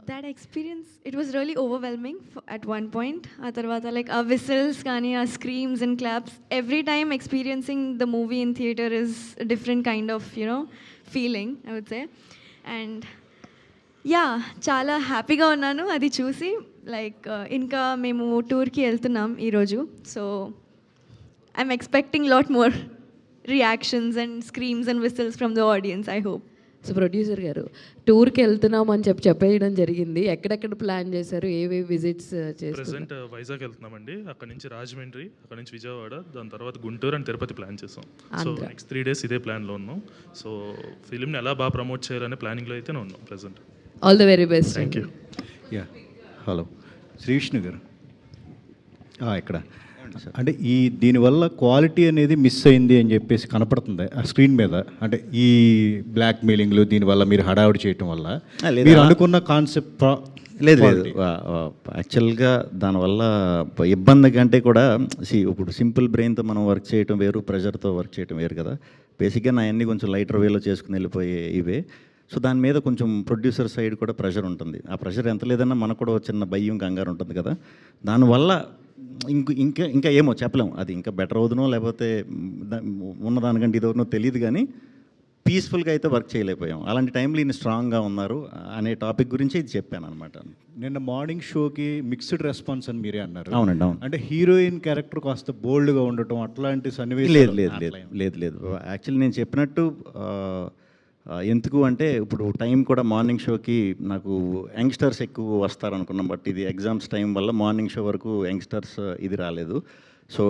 That experience, it was really overwhelming at one point. ఆ తర్వాత like our whistles కానీ our screams and claps, every time experiencing the movie in theater is a different kind of feeling, I would say. And yeah, చాలా హ్యాపీగా ఉన్నాను అది చూసి. Like ఇంకా మేము టూర్కి వెళ్తున్నాం ఈరోజు. So I'm expecting lot more reactions and స్క్రీమ్స్ and whistles from the audience, I hope. So producer గారు, టూర్కి వెళ్తున్నాం అని చెప్పేయడం జరిగింది. ఎక్కడెక్కడ ప్లాన్ చేశారు, ఏవే విజిట్స్ చేశారు? ప్రెసెంట్ వైజాగ్ వెళ్తున్నామండి, అక్కడ నుంచి రాజమండ్రి, అక్కడ నుంచి విజయవాడ, దాని తర్వాత గుంటూరు అండ్ తిరుపతి ప్లాన్ చేసాం. సో నెక్స్ట్ 3 days ఇదే ప్లాన్లో ఉన్నాం. సో ఫిలింని ఎలా బాగా ప్రమోట్ చేయాలనే ప్లానింగ్లో అయితేనే ఉన్నాం present. All the very best. Thank you. Yeah, hello Sree Vishnu garu ఇక్కడ. అంటే దీనివల్ల క్వాలిటీ అనేది మిస్ అయింది అని చెప్పేసి కనపడుతుంది ఆ స్క్రీన్ మీద. అంటే ఈ బ్లాక్ మెయిలింగ్లు దీనివల్ల మీరు హడావుడి చేయటం వల్ల మీరు అనుకున్న కాన్సెప్ట్ లేదు. యాక్చువల్గా దానివల్ల ఇబ్బంది కంటే కూడా ఇప్పుడు సింపుల్ బ్రెయిన్తో మనం వర్క్ చేయటం వేరు, ప్రెషర్తో వర్క్ చేయటం వేరు కదా. బేసిక్గా నా అన్నీ కొంచెం లైటర్ వేలో చేసుకుని వెళ్ళిపోయే ఇవే. సో దాని మీద కొంచెం ప్రొడ్యూసర్ సైడ్ కూడా ప్రెషర్ ఉంటుంది. ఆ ప్రెషర్ ఎంత లేదన్నా మనకు కూడా చిన్న భయం, కంగారు ఉంటుంది కదా. దానివల్ల ఇంకా ఏమో చెప్పలేము, అది ఇంకా బెటర్ అవుతునో లేకపోతే ఉన్నదానికంటే ఇది అవుతునో తెలియదు, కానీ పీస్ఫుల్గా అయితే వర్క్ చేయలేకపోయాం. అలాంటి టైంలో ఈయన స్ట్రాంగ్గా ఉన్నారు అనే టాపిక్ గురించి ఇది చెప్పాను అనమాట. నిన్న మార్నింగ్ షోకి మిక్స్డ్ రెస్పాన్స్ అని మీరే అన్నారు. అవునండి, అవును. అంటే హీరోయిన్ క్యారెక్టర్ కాస్త బోల్డ్గా ఉండటం అట్లాంటి సన్నివేశం లేదు. యాక్చువల్లీ నేను చెప్పినట్టు ఎందుకు అంటే ఇప్పుడు టైం కూడా మార్నింగ్ షోకి నాకు యంగ్స్టర్స్ ఎక్కువ వస్తారనుకున్నాం. బట్ ఇది ఎగ్జామ్స్ టైం వల్ల మార్నింగ్ షో వరకు యంగ్స్టర్స్ ఇది రాలేదు. సో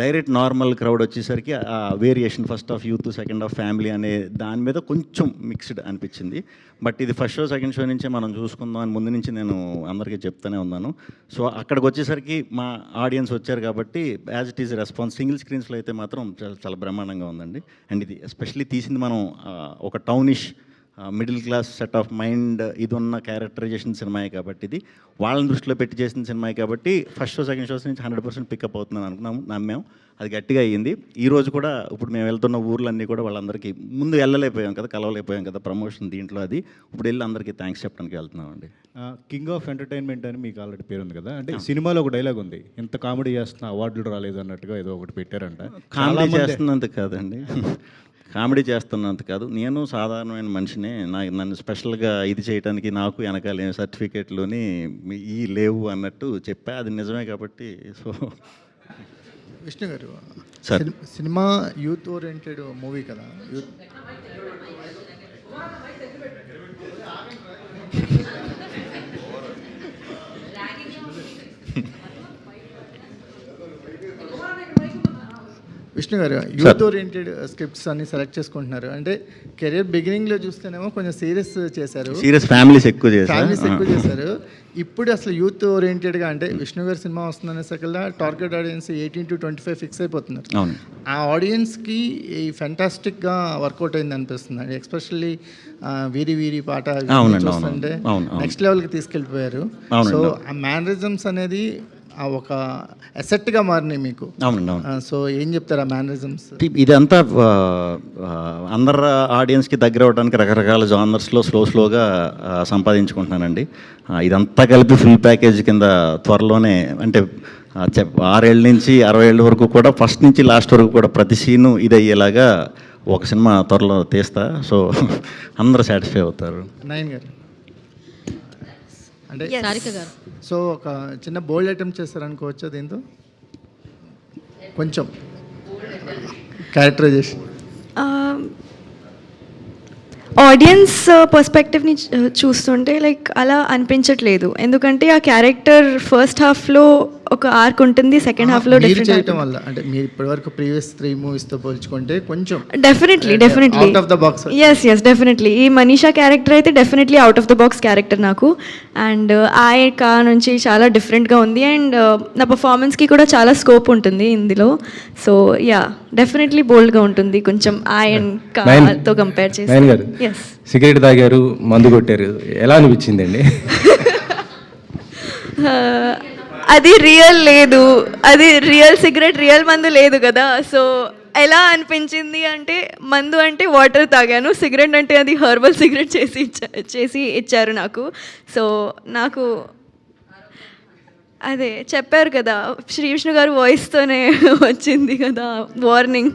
డైరెక్ట్ నార్మల్ క్రౌడ్ వచ్చేసరికి ఆ variation first of youth, second of family అనే దాని మీద కొంచెం మిక్స్డ్ అనిపించింది. బట్ ఇది ఫస్ట్ షో సెకండ్ షో నుంచే మనం చూసుకుందాం అని ముందు నుంచి నేను అందరికీ చెప్తూనే ఉన్నాను. సో అక్కడికి వచ్చేసరికి మా ఆడియన్స్ వచ్చారు కాబట్టి as it is response. Single స్క్రీన్స్లో అయితే మాత్రం చాలా బ్రహ్మాండంగా ఉందండి. అండ్ ఇది ఎస్పెషల్లీ తీసింది మనం ఒక townish middle class set of mind ఇది ఉన్న క్యారెక్టరైజేషన్ సినిమాయే కాబట్టి, ఇది వాళ్ళని దృష్టిలో పెట్టి చేసిన సినిమాయే కాబట్టి ఫస్ట్ షో సెకండ్ షోస్ నుంచి 100% పికప్ అవుతుందని అనుకున్నాము, నమ్మాము. అది గట్టిగా అయ్యింది. ఈరోజు కూడా ఇప్పుడు మేము వెళ్తున్న ఊర్లన్నీ కూడా వాళ్ళందరికీ ముందు వెళ్ళలేకపోయాం కదా, కలవలేకపోయాం కదా ప్రమోషన్ దీంట్లో, అది ఇప్పుడు వెళ్ళి అందరికీ థ్యాంక్స్ చెప్పడానికి వెళ్తున్నామండి. కింగ్ ఆఫ్ ఎంటర్టైన్మెంట్ అని మీకు ఆల్రెడీ పేరు ఉంది కదా. అంటే సినిమాలో ఒక డైలాగ్ ఉంది, ఇంత కామెడీ చేస్తున్న అవార్డులు రాలేదు అన్నట్టుగా ఏదో ఒకటి పెట్టారంట. కామెడీ చేస్తున్నంత కాదండి, కామెడీ చేస్తున్నంత కాదు. నేను సాధారణమైన మనిషినే. నన్ను స్పెషల్గా ఇది చేయడానికి నాకు వెనకాల సర్టిఫికేట్లోని ఈ లేవు అన్నట్టు చెప్పా. అది నిజమే కాబట్టి. సో విష్ణు గారు, sir cinema youth oriented movie కదా. విష్ణు గారు, యూత్ ఓరియంటెడ్ స్క్రిప్ట్స్ అన్ని సెలెక్ట్ చేసుకుంటున్నారు. అంటే కెరీర్ బిగినింగ్లో చూస్తేనేమో కొంచెం సీరియస్ చేశారు, ఫ్యామిలీస్ ఎక్కువ చేశారు. ఇప్పుడు అసలు యూత్ ఓరియంటెడ్గా అంటే విష్ణు గారి సినిమా వస్తుందనే సకల్లా టార్గెట్ ఆడియన్స్ 18 to 25 ఫిక్స్ అయిపోతున్నారు. ఆ ఆడియన్స్కి ఈ ఫెంటాస్టిక్గా వర్కౌట్ అయింది అనిపిస్తుంది. ఎస్పెషల్లీ వీరి వీరి పాట చూస్తుంటే నెక్స్ట్ లెవెల్కి తీసుకెళ్ళిపోయారు. సో ఆ మేనరిజమ్స్ అనేది ఒక అసెట్గా మారినాయి మీకు. సో ఏం చెప్తారు ఆ మేనరిజమ్స్? ఇదంతా అందరు ఆడియన్స్కి దగ్గర అవడానికి రకరకాల జానర్స్లో స్లోగా సంపాదించుకుంటున్నానండి. ఇదంతా కలిపి ఫుల్ ప్యాకేజ్ కింద త్వరలోనే, అంటే 6 ఏళ్ళ నుంచి 60 ఏళ్ళ వరకు కూడా ఫస్ట్ నుంచి లాస్ట్ వరకు కూడా ప్రతి సీను ఇది అయ్యేలాగా ఒక సినిమా త్వరలో తీస్తా. సో అందరూ సాటిస్ఫై అవుతారు. నయన్ గారు, అంటే సారిక గారు, సో ఒక చిన్న బోల్డ్ అటెంప్ట్ చేస్తారనుకోవచ్చా దీంతో? కొంచెం క్యారెక్టరైజేషన్? ఆడియన్స్ పర్స్పెక్టివ్ని చూస్తుంటే లైక్ అలా అనిపించట్లేదు, ఎందుకంటే ఆ క్యారెక్టర్ ఫస్ట్ హాఫ్లో ఒక ఆర్క్ ఉంటుంది, సెకండ్ హాఫ్లో మీరు డిఫరెంట్ చేయటం వల్ల, అంటే మీరు ఇప్పటివరకు ప్రీవియస్ 3 మూవీస్తో పోల్చుకుంటే కొంచెం definitely out of the box. Yes definitely ఈ మనీషా క్యారెక్టర్ అయితే definitely out of the box character నాకు, అండ్ ఆయక నుంచి చాలా డిఫరెంట్గా ఉంది, అండ్ నా పర్ఫార్మెన్స్కి కూడా చాలా స్కోప్ ఉంటుంది ఇందులో. సో యా, డెఫినెట్లీ బోల్డ్గా ఉంటుంది కొంచెం ఆయనతో కంపేర్ చేసి. ఎస్, సిగరెట్ తాగారు, మందు కొట్టారు, ఎలా అనిపించిందండి? అది రియల్ లేదు, అది రియల్ సిగరెట్ రియల్ మందు లేదు కదా. సో ఎలా అనిపించింది అంటే, మందు అంటే వాటర్ తాగాను, సిగరెట్ అంటే అది హర్బల్ సిగరెట్ చేసి ఇచ్చారు నాకు. సో నాకు అదే చెప్పారు కదా, శ్రీ విష్ణు గారు వాయిస్తోనే వచ్చింది కదా వార్నింగ్.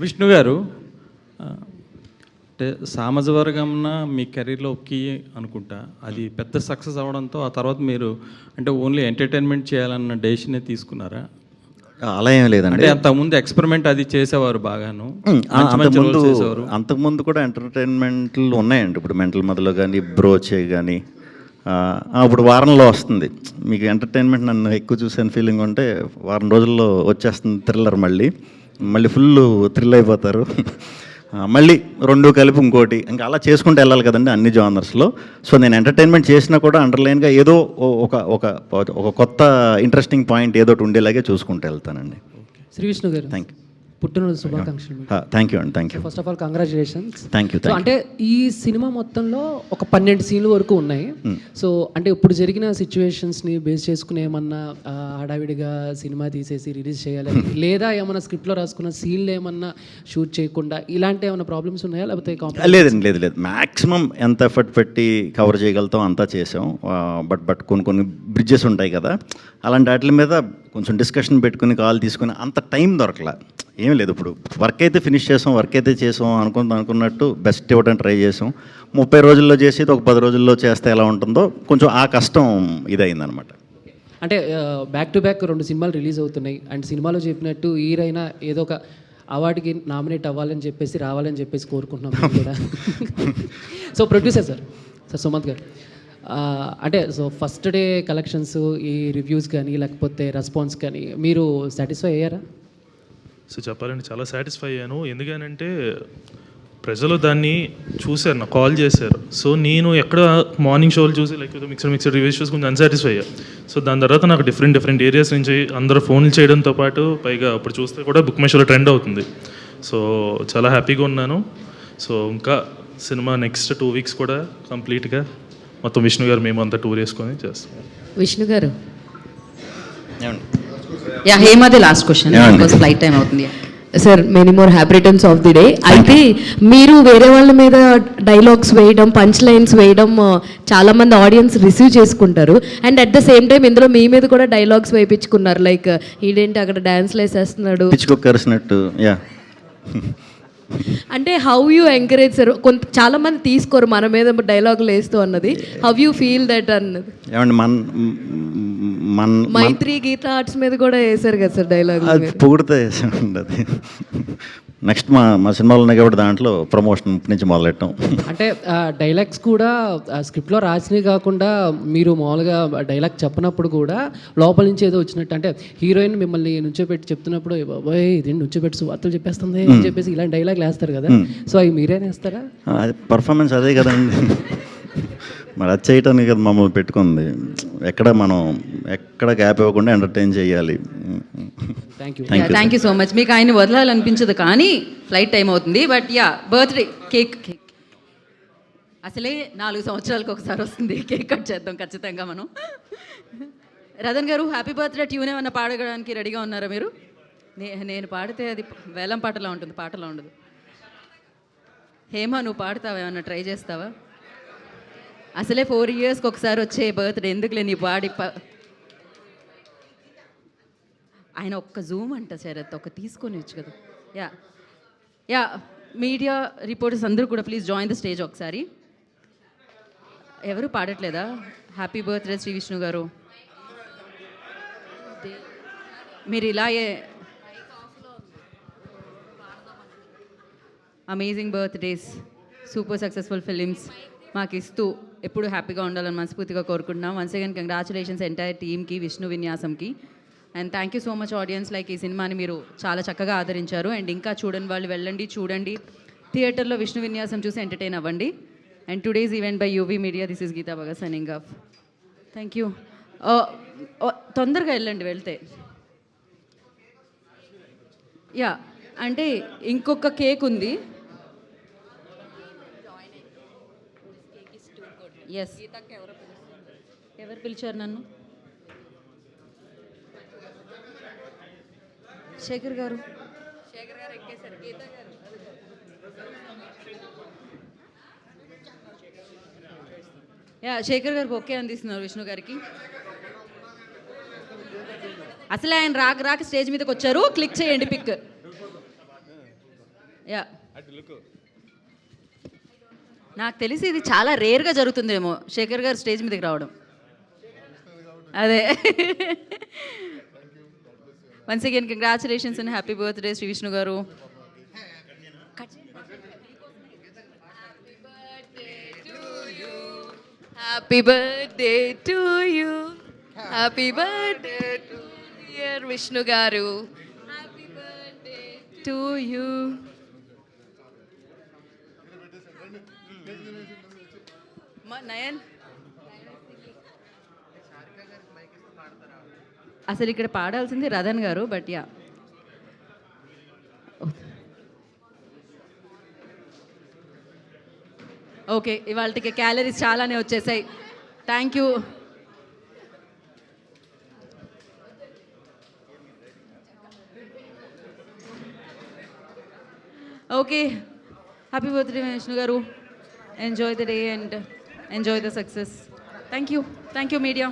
విష్ణు గారు అంటే సామాజ వర్గంన మీ కెరీర్లో ఒక్కి అనుకుంటా, అది పెద్ద సక్సెస్ అవడంతో ఆ తర్వాత మీరు అంటే ఓన్లీ ఎంటర్టైన్మెంట్ చేయాలన్న డెసిషనే తీసుకున్నారా? అలా ఏం లేదండి. అంటే అంతకుముందు ఎక్స్పెరిమెంట్ అది చేసేవారు బాగాను, అంతకుముందు కూడా ఎంటర్టైన్మెంట్లు ఉన్నాయండి. ఇప్పుడు మెంటల్ మొదలు కానీ, బ్రోచే కానీ, ఇప్పుడు వారంలో వస్తుంది మీకు ఎంటర్టైన్మెంట్. నన్ను ఎక్కువ చూసాను ఫీలింగ్ ఉంటే వారం రోజుల్లో వచ్చేస్తుంది థ్రిల్లర్, మళ్ళీ ఫుల్ థ్రిల్ అయిపోతారు. మళ్ళీ 2 కలిపి ఇంకోటి, ఇంకా అలా చేసుకుంటూ వెళ్ళాలి కదండి అన్ని జానర్స్లో. సో నేను ఎంటర్టైన్మెంట్ చేసినా కూడా అండర్లైన్గా ఏదో ఒక కొత్త ఇంట్రెస్టింగ్ పాయింట్ ఏదో ఉండేలాగే చూసుకుంటూ వెళ్తానండి. శ్రీ విష్ణు గారు, థ్యాంక్ యూ. పుట్టినరోజు శుభాకాంక్షలు. థ్యాంక్ యూ అండి, thank you. First of all congratulations. Thank you. అంటే ఈ సినిమా మొత్తంలో ఒక 12 సీన్లు వరకు ఉన్నాయి. సో అంటే ఇప్పుడు జరిగిన సిచ్యువేషన్స్ని బేస్ చేసుకుని ఏమన్నా హడావిడిగా సినిమా తీసేసి రిలీజ్ చేయాలి, లేదా ఏమన్నా స్క్రిప్ట్లో రాసుకున్న సీన్లు ఏమన్నా షూట్ చేయకుండా ఇలాంటి ఏమైనా ప్రాబ్లమ్స్ ఉన్నాయా, లేకపోతే? లేదు మ్యాక్సిమం ఎంత ఎఫర్ట్ పెట్టి కవర్ చేయగలుగుతాం అంతా చేసాం. బట్ కొన్ని బ్రిడ్జెస్ ఉంటాయి కదా, అలాంటి వాటి మీద కొంచెం డిస్కషన్ పెట్టుకుని కాల్ తీసుకుని అంత టైం దొరకలా. ఏం లేదు, ఇప్పుడు వర్క్ అయితే ఫినిష్ చేసాం, వర్క్ అయితే చేసాం అనుకున్నట్టు బెస్ట్ ఇవ్వడానికి ట్రై చేసాం. 30 రోజుల్లో చేసేది ఒక 10 రోజుల్లో చేస్తే ఎలా ఉంటుందో కొంచెం ఆ కష్టం ఇదైందనమాట. అంటే బ్యాక్ టు బ్యాక్ 2 సినిమాలు రిలీజ్ అవుతున్నాయి, అండ్ సినిమాలో చెప్పినట్టు హీరైనా ఏదో ఒక అవార్డుకి నామినేట్ అవ్వాలని చెప్పేసి రావాలని చెప్పేసి కోరుకుంటున్నాం కూడా. సో ప్రొడ్యూసర్ సార్ సుమంత్ గారు, అంటే సో ఫస్ట్ డే కలెక్షన్స్, ఈ రివ్యూస్ కానీ లేకపోతే రెస్పాన్స్ కానీ మీరు సాటిస్ఫై అయ్యారా? సో చెప్పాలంటే చాలా సాటిస్ఫై అయ్యాను, ఎందుకనంటే ప్రజలు దాన్ని చూశారు, నాకు కాల్ చేశారు. సో నేను ఎక్కడ మార్నింగ్ షోలు చూసి లేకపోతే మిక్సర్ రివ్యూస్ చూసి కొంచెం అన్సాటిస్ఫై అయ్యా. సో దాని తర్వాత నాకు డిఫరెంట్ ఏరియాస్ నుంచి అందరూ ఫోన్లు చేయడంతో పాటు పైగా ఇప్పుడు చూస్తే కూడా బుక్ మై షోలో ట్రెండ్ అవుతుంది. సో చాలా హ్యాపీగా ఉన్నాను. సో ఇంకా సినిమా నెక్స్ట్ 2 వీక్స్ కూడా కంప్లీట్గా మొత్తం విష్ణు గారు మేము అంతా టూర్ వేసుకొని చేస్తాం. విష్ణు గారు, హేమాది లాస్ట్ క్వశ్చన్, ఫ్లైట్ టైం అవుతుంది. Sir many more happy returns of the day. అయితే మీరు వేరే వాళ్ళ మీద డైలాగ్స్ వేయడం, పంచ్ లైన్స్ వేయడం చాలా మంది ఆడియన్స్ రిసీవ్ చేసుకుంటారు, and at the same time ఇందులో మీ మీద కూడా డైలాగ్స్ వేయించుకున్నారు, లైక్ ఈడేంటి అక్కడ డాన్స్లు వేసేస్తున్నాడు, పిచ్చుకొక్కరిసినట్టు. అంటే హౌ యూ ఎంకరేజ్ సార్? చాలా మంది తీసుకోరు మన మీద డైలాగులు వేస్తూ అన్నది, హౌ యూ ఫీల్ దట్ అన్నది? ఏమండి మైత్రి గీత ఆర్ట్స్ మీద కూడా వేశారు కదా సార్ డైలాగ్, అది పొగిడితే వేసామండి. అది నెక్స్ట్ మా సినిమాలు ఉన్నాయి కాబట్టి దాంట్లో ప్రమోషన్ నుంచి మొదలెట్టాం. అంటే డైలాగ్స్ కూడా స్క్రిప్ట్లో రాసినవి కాకుండా మీరు మామూలుగా డైలాగ్ చెప్పినప్పుడు కూడా లోపల నుంచి ఏదో వచ్చినట్టు, అంటే హీరోయిన్ మిమ్మల్ని నుంచోబెట్టి చెప్తున్నప్పుడు బాయ్ ఇది నుంచోబెట్టి వార్తలు చెప్పేస్తుంది అని చెప్పేసి ఇలాంటి డైలాగ్ వేస్తారు కదా, సో అవి మీరే వేస్తారా? పర్ఫార్మెన్స్ అదే కదండి, మరి అది చేయటానికి కదా మమ్మల్ని పెట్టుకుంది. ఎక్కడ గ్యాప్ ఇవ్వకుండా ఎంటర్టైన్ చేయాలి. Thank you so much. మీకు ఆయన వదలాలనిపించదు కానీ ఫ్లైట్ టైం అవుతుంది, బట్ బర్త్డే కేక్ అసలే 4 సంవత్సరాలకు ఒకసారి వస్తుంది, కేక్ కట్ చేద్దాం ఖచ్చితంగా మనం. రతన్ గారు, హ్యాపీ బర్త్డే ట్యూన్ ఏమన్నా పాడడానికి రెడీగా ఉన్నారా మీరు? నేను పాడితే అది వేలం పాటలా ఉంటుంది, పాటలా ఉండదు. హేమ, నువ్వు పాడతావా, ఏమన్నా ట్రై చేస్తావా? అసలే 4 ఇయర్స్కి ఒకసారి వచ్చే బర్త్డే, ఎందుకులే నీ పాడి. ఆయన ఒక్క జూమ్ అంట శరత్, ఒక తీసుకొని వచ్చు కదా. మీడియా రిపోర్టర్స్ అందరూ కూడా ప్లీజ్ జాయిన్ ద స్టేజ్ ఒకసారి. ఎవరు పాడట్లేదా హ్యాపీ బర్త్డే శ్రీ విష్ణు గారు? మీరు ఇలా amazing birthdays, super successful films మాకు ఇస్తూ ఎప్పుడు హ్యాపీగా ఉండాలని మనస్ఫూర్తిగా కోరుకుంటున్నాం. వన్స్ అగైన్ కంగ్రాచులేషన్స్ ఎంటైర్ టీమ్కి, విష్ణు విన్యాసంకి. And thank you so much audience. Like ఈ సినిమాని మీరు చాలా చక్కగా ఆదరించారు. అండ్ ఇంకా చూడని వాళ్ళు వెళ్ళండి, చూడండి. థియేటర్లో విష్ణు విన్యాసం చూసి ఎంటర్టైన్ అవ్వండి. And today's event by UV Media. This is Geetha Bhagat signing off. Thank you. తొందరగా వెళ్ళండి వెళ్తే. యా, అంటే ఇంకొక కేక్ ఉంది. ఎస్, ఎవరు పిలిచారు నన్ను? శేఖర్ గారు. యా, శేఖర్ గారికి ఓకే అందిస్తున్నారు విష్ణు గారికి. అసలే ఆయన రాక స్టేజ్ మీదకి వచ్చారు. క్లిక్ చేయండి పిక్. యా, నాకు తెలిసి ఇది చాలా రేర్గా జరుగుతుందేమో శేఖర్ గారు స్టేజ్ మీదకి రావడం. అదే. Once again congratulations and happy birthday Shri Vishnu garu. Happy birthday to you, happy birthday to dear Vishnu garu, happy birthday to you. Nayan, అసలు ఇక్కడ పాడాల్సింది Rathan garu, but yeah. Okay, ఇవాళకి క్యాలరీస్ చాలానే వచ్చేసాయి. Thank you. Okay, happy birthday Vishnu garu. Enjoy the day and enjoy the success. Thank you media.